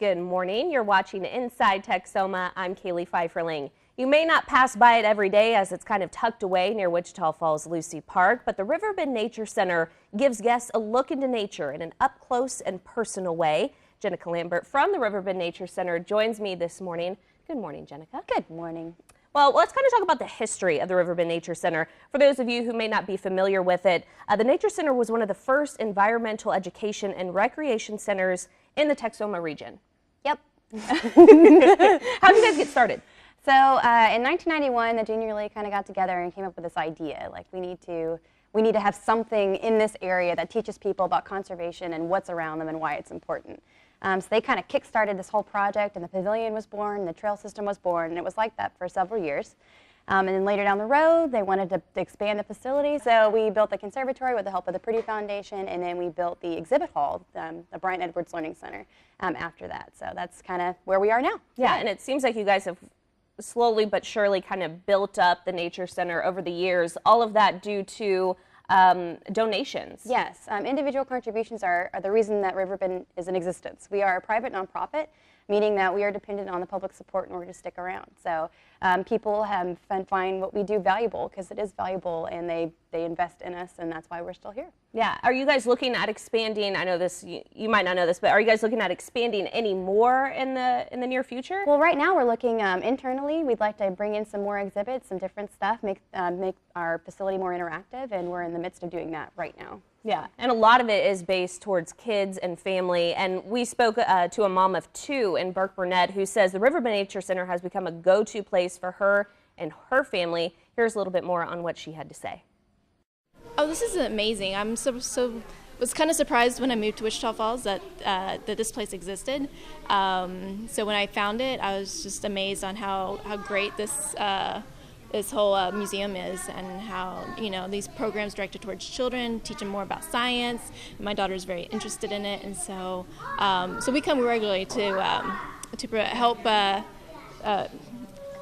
Good morning. You're watching Inside Texoma. I'm Kaylee Pfeifferling. You may not pass by it every day as it's kind of tucked away near Wichita Falls Lucy Park, but the River Bend Nature Center gives guests a look into nature in an up-close and personal way. Jenica Lambert from the River Bend Nature Center joins me this morning. Good morning, Jenica. Good morning. Well, let's kind of talk about the history of the River Bend Nature Center. For those of you who may not be familiar with it, the Nature Center was one of the first environmental education and recreation centers in the Texoma region. Yep. How did you guys get started? So in 1991, the Junior League kind of got together and came up with this idea, like we need to have something in this area that teaches people about conservation and what's around them and why it's important. So they kind of kick-started this whole project, and the pavilion was born, and the trail system was born, and it was like that for several years. And then later down the road, they wanted to expand the facility, so we built the conservatory with the help of the Pretty Foundation, and then we built the exhibit hall, the Bryant Edwards Learning Center, after that. So that's kind of where we are now. Yeah, and it seems like you guys have slowly but surely kind of built up the Nature Center over the years, all of that due to donations. Yes, individual contributions are the reason that River Bend is in existence. We are a private nonprofit, meaning that we are dependent on the public support in order to stick around. So people find what we do valuable because it is valuable, and they invest in us, and that's why we're still here. Yeah. Are you guys looking at expanding? I know this, you might not know this, but are you guys looking at expanding any more in the near future? Well, right now we're looking internally. We'd like to bring in some more exhibits, some different stuff, make our facility more interactive, and we're in the midst of doing that right now. Yeah, and a lot of it is based towards kids and family, and we spoke to a mom of two in Burke Burnett who says the River Bend Nature Center has become a go-to place for her and her family. Here's a little bit more on what she had to say. Oh, this is amazing. I'm was kind of surprised when I moved to Wichita Falls that this place existed. So when I found it, I was just amazed on how great this whole museum is, and how these programs directed towards children, teach them more about science. My daughter's very interested in it, and so we come regularly to help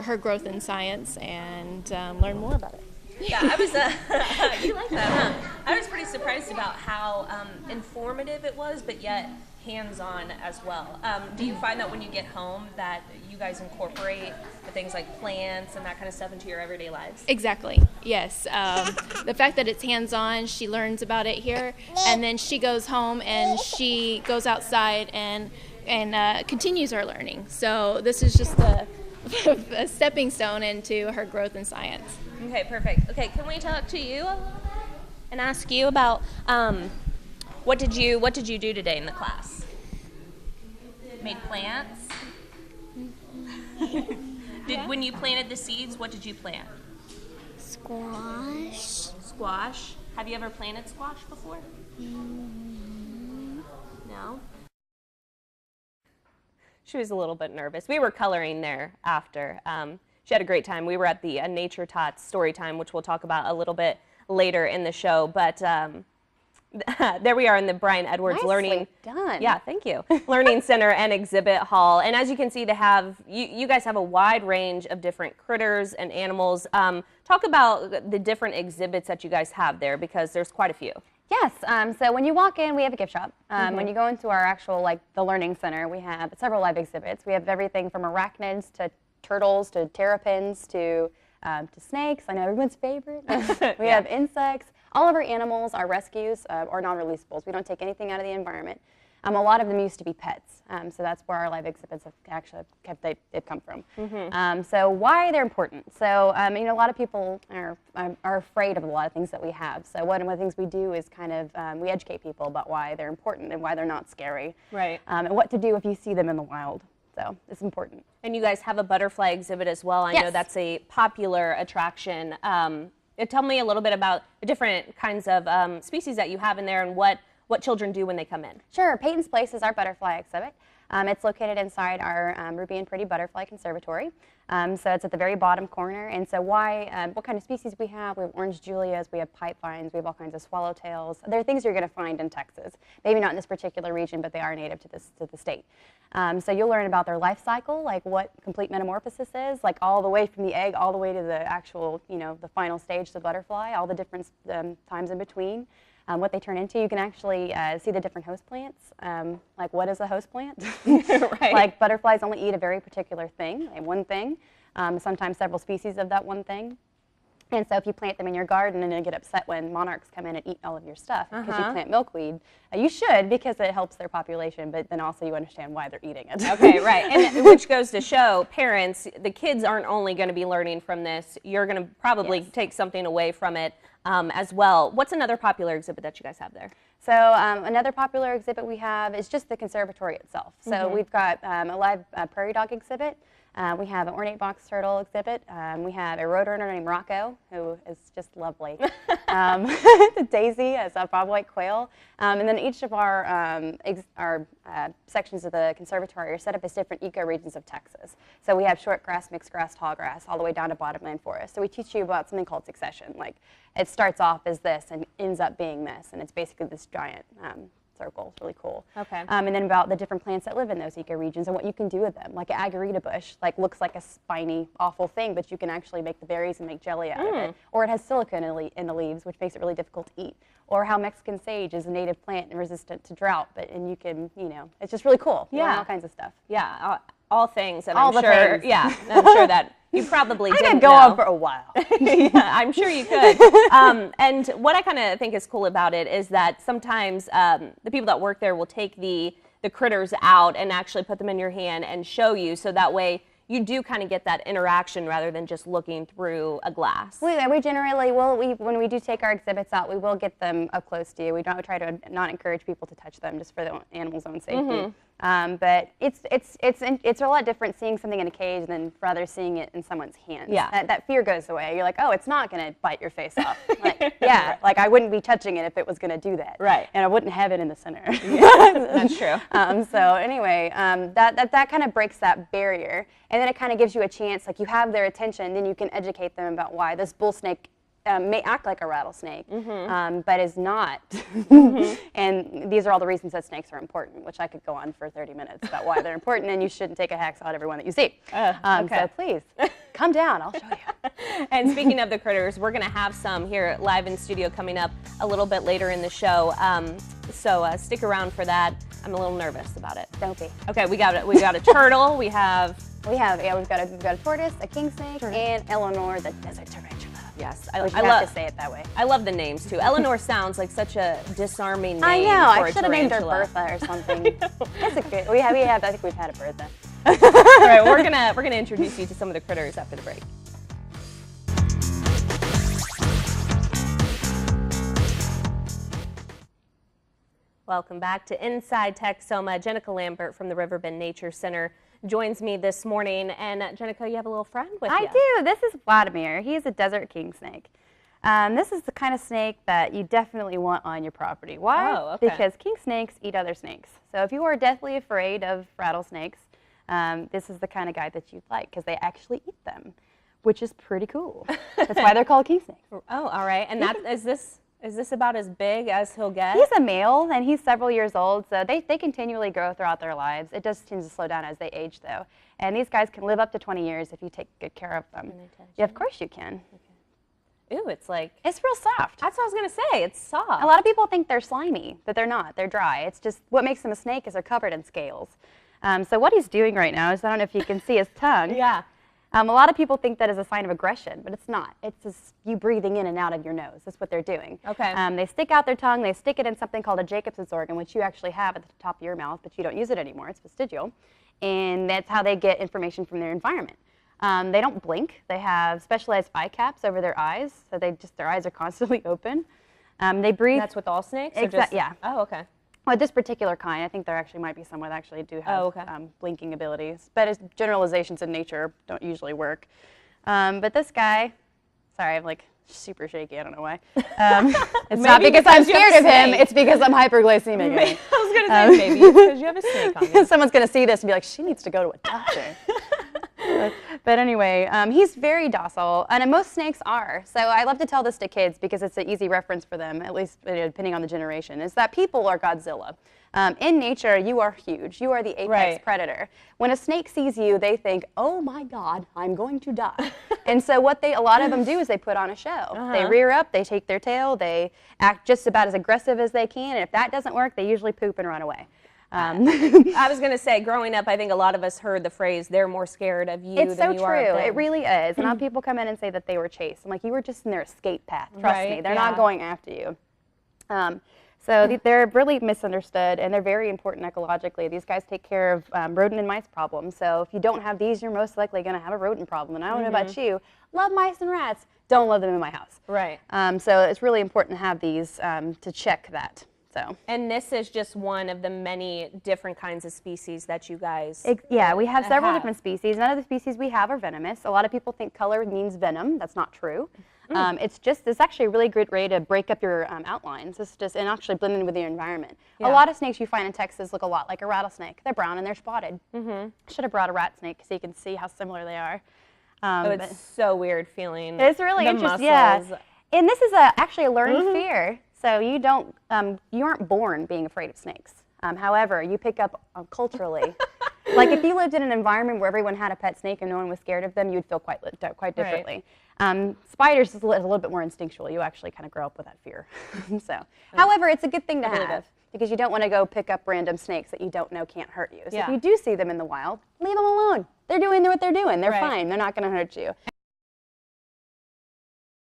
her growth in science and learn more about it. Yeah, I was. You like that, huh? I was pretty surprised about how informative it was, but yet hands-on as well. Do you find that when you get home that you guys incorporate the things like plants and that kind of stuff into your everyday lives? Exactly. Yes. The fact that it's hands-on, she learns about it here, and then she goes home and she goes outside and continues her learning. So this is just a stepping stone into her growth in science. Okay, perfect. Okay, can we talk to you a little bit and ask you about what did you do today in the class? Made plants? When you planted the seeds, what did you plant? Squash. Squash. Have you ever planted squash before? No? She was a little bit nervous. We were coloring there after. She had a great time. We were at the Nature Tots story time, which we'll talk about a little bit later in the show. But there we are in the Bryant Edwards Nicely Learning. done. Yeah, thank you. Learning Center and Exhibit Hall. And as you can see, you guys have a wide range of different critters and animals. Talk about the different exhibits that you guys have there, because there's quite a few. Yes, so when you walk in, we have a gift shop. When you go into our actual, the Learning Center, we have several live exhibits. We have everything from arachnids to turtles to terrapins to snakes. I know everyone's favorite. We have insects. All of our animals, our rescues, are non-releasables. We don't take anything out of the environment. A lot of them used to be pets, so that's where our live exhibits have actually they've come from. So why they're important? So a lot of people are afraid of a lot of things that we have. So one of the things we do is kind of we educate people about why they're important and why they're not scary. Right. And what to do if you see them in the wild. So it's important. And you guys have a butterfly exhibit as well. I know that's a popular attraction. Tell me a little bit about the different kinds of species that you have in there and what children do when they come in. Sure. Peyton's Place is our butterfly exhibit. It's located inside our Ruby and Pretty Butterfly Conservatory. So it's at the very bottom corner. And so what kind of species we have orange julias, we have pipevines, we have all kinds of swallowtails. They're things you're going to find in Texas. Maybe not in this particular region, but they are native to the state. So you'll learn about their life cycle, like what complete metamorphosis is, like all the way from the egg all the way to the actual, the final stage, the butterfly, all the different times in between. what they turn into. You can actually see the different host plants. Like, what is a host plant? Right. Like, butterflies only eat a very particular thing, one thing, sometimes several species of that one thing. And so if you plant them in your garden and you get upset when monarchs come in and eat all of your stuff because you plant milkweed, you should, because it helps their population, but then also you understand why they're eating it. Okay, right. And which goes to show parents, the kids aren't only going to be learning from this, you're going to probably take something away from it as well. What's another popular exhibit that you guys have there? So another popular exhibit we have is just the conservatory itself. So we've got a live prairie dog exhibit. We have an ornate box turtle exhibit. We have a roadrunner named Rocco, who is just lovely. Daisy as a bobwhite quail. And then each of our sections of the conservatory are set up as different ecoregions of Texas. So we have short grass, mixed grass, tall grass, all the way down to bottomland forest. So we teach you about something called succession. Like, it starts off as this and ends up being this, and it's basically this giant circle. It's really cool. Okay. And then about the different plants that live in those ecoregions and what you can do with them. Like an agarita bush, like, looks like a spiny, awful thing, but you can actually make the berries and make jelly out of it. Or it has silica in the leaves, which makes it really difficult to eat. Or how Mexican sage is a native plant and resistant to drought, and you can, it's just really cool. You learn all kinds of stuff. Yeah, all things, and All I'm the sure. things. Yeah, I'm sure that you probably didn't I could go know. on for a while. Yeah, I'm sure you could. And what I kind of think is cool about it is that sometimes the people that work there will take the critters out and actually put them in your hand and show you, so that way you do kind of get that interaction rather than just looking through a glass. We generally will, when we do take our exhibits out, we will get them up close to you. We don't try to not encourage people to touch them just for the animal's own safety. But it's a lot different seeing something in a cage than rather seeing it in someone's hands. Yeah. That fear goes away. You're like, oh, it's not going to bite your face off. Like, yeah, like, I wouldn't be touching it if it was going to do that. Right. And I wouldn't have it in the center. That's true. So anyway, that kind of breaks that barrier. And then it kind of gives you a chance, like, you have their attention, then you can educate them about why this bull snake may act like a rattlesnake, but is not. And these are all the reasons that snakes are important, which I could go on for 30 minutes about why they're important, and you shouldn't take a hacksaw at everyone that you see. Okay. So please, come down, I'll show you. And speaking of the critters, we're going to have some here live in studio coming up a little bit later in the show. So stick around for that. I'm a little nervous about it. Don't be. Okay, we got a turtle. We've got a tortoise, a king snake, and Eleanor, the desert tarantula. Yes, I love have to say it that way. I love the names too. Eleanor sounds like such a disarming name. I know. For I a should have named her tarantula. Bertha or something. That's a good. I think we've had a Bertha. All right, we're gonna introduce you to some of the critters after the break. Welcome back to Inside Texoma. Jenica Lambert from the River Bend Nature Center joins me this morning. And Jenica, you have a little friend with you. I do. This is Vladimir. He is a desert king snake. This is the kind of snake that you definitely want on your property. Why? Oh, okay. Because king snakes eat other snakes. So if you are deathly afraid of rattlesnakes, this is the kind of guy that you'd like, because they actually eat them, which is pretty cool. That's why they're called king snakes. Oh, all right. And is this about as big as he'll get? He's a male, and he's several years old, so they continually grow throughout their lives. It just tends to slow down as they age, though. And these guys can live up to 20 years if you take good care of them. Yeah, of course you can. Ooh, it's like... It's real soft. That's what I was going to say. It's soft. A lot of people think they're slimy, but they're not. They're dry. It's just what makes them a snake is they're covered in scales. So what he's doing right now is, I don't know if you can see his tongue. Yeah. A lot of people think that is a sign of aggression, but it's not. It's just you breathing in and out of your nose. That's what they're doing. Okay. They stick out their tongue. They stick it in something called a Jacobson's organ, which you actually have at the top of your mouth, but you don't use it anymore. It's vestigial. And that's how they get information from their environment. They don't blink. They have specialized eye caps over their eyes, so their eyes are constantly open. They breathe. That's with all snakes? Yeah. Oh, okay. Well, this particular kind, I think there actually might be some that actually do have blinking abilities. But generalizations in nature don't usually work. But this guy, sorry, I'm like super shaky. I don't know why. It's not because I'm scared of him. It's because I'm hyperglycemic. I was going to say maybe it's because you have a snake on you. Someone's going to see this and be like, she needs to go to a doctor. But anyway, he's very docile, and most snakes are. So I love to tell this to kids because it's an easy reference for them, at least depending on the generation, is that people are Godzilla. In nature, you are huge. You are the apex predator. When a snake sees you, they think, oh my God, I'm going to die. And so what a lot of them do is they put on a show. They rear up, they take their tail, they act just about as aggressive as they can, and if that doesn't work, they usually poop and run away. I was going to say, growing up, I think a lot of us heard the phrase, they're more scared of you than you are of them. It's so true. It really is. And a lot of people come in and say that they were chased. I'm like, you were just in their escape path. Trust me. They're not going after you. So they're really misunderstood, and they're very important ecologically. These guys take care of rodent and mice problems. So if you don't have these, you're most likely going to have a rodent problem. And I don't know about you. Love mice and rats. Don't love them in my house. Right. So it's really important to have these to check that. So. And this is just one of the many different kinds of species that you guys Yeah, we have several different species. None of the species we have are venomous. A lot of people think color means venom. That's not true. It's actually a really great way to break up your outlines. And actually blend in with your environment. A lot of snakes you find in Texas look a lot like a rattlesnake. They're brown and they're spotted. Should have brought a rat snake so you can see how similar they are. it's so weird feeling. It's really interesting. Yeah. And this is actually a learned fear. So you aren't born being afraid of snakes. However, you pick up culturally. Like if you lived in an environment where everyone had a pet snake and no one was scared of them, you'd feel quite differently. Spiders is a little bit more instinctual. You actually kind of grow up with that fear. However, it's a good thing to have because you don't want to go pick up random snakes that you don't know can't hurt you. So if you do see them in the wild, leave them alone. They're doing what they're doing. They're fine. They're not going to hurt you.